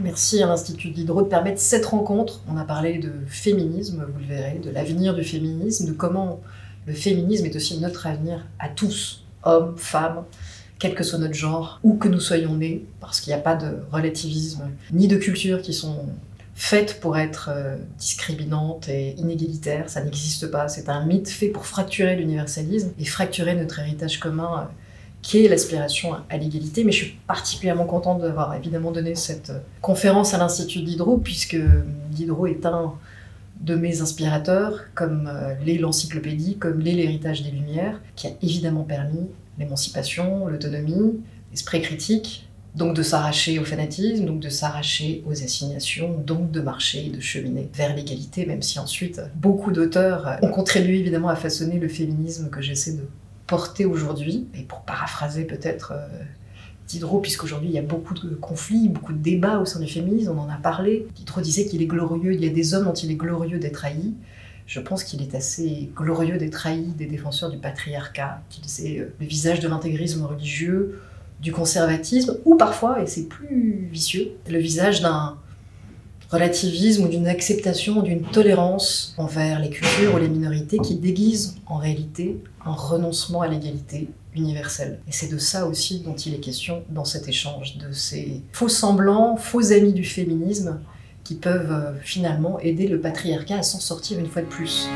Merci à l'Institut Diderot de permettre cette rencontre. On a parlé de féminisme, vous le verrez, de l'avenir du féminisme, de comment le féminisme est aussi notre avenir à tous, hommes, femmes, quel que soit notre genre, où que nous soyons nés, parce qu'il n'y a pas de relativisme, ni de culture qui sont faites pour être discriminantes et inégalitaires. Ça n'existe pas. C'est un mythe fait pour fracturer l'universalisme et fracturer notre héritage commun qui est l'aspiration à l'égalité. Mais je suis particulièrement contente d'avoir évidemment donné cette conférence à l'Institut Diderot, puisque Diderot est un de mes inspirateurs, comme l'est l'encyclopédie, comme l'est l'héritage des Lumières, qui a évidemment permis l'émancipation, l'autonomie, l'esprit critique, donc de s'arracher au fanatisme, donc de s'arracher aux assignations, donc de marcher et de cheminer vers l'égalité, même si ensuite beaucoup d'auteurs ont contribué évidemment à façonner le féminisme que j'essaie de porter aujourd'hui. Et pour paraphraser peut-être Diderot, puisqu'aujourd'hui il y a beaucoup de conflits, beaucoup de débats au sein du féminisme, on en a parlé. Diderot disait qu'il est glorieux, il y a des hommes dont il est glorieux d'être haï. Je pense qu'il est assez glorieux d'être haï des défenseurs du patriarcat, qu'ils aient le visage de l'intégrisme religieux, du conservatisme, ou parfois, et c'est plus vicieux, le visage d'un relativisme ou d'une acceptation, d'une tolérance envers les cultures ou les minorités qui déguisent en réalité un renoncement à l'égalité universelle. Et c'est de ça aussi dont il est question dans cet échange, de ces faux semblants, faux amis du féminisme qui peuvent finalement aider le patriarcat à s'en sortir une fois de plus.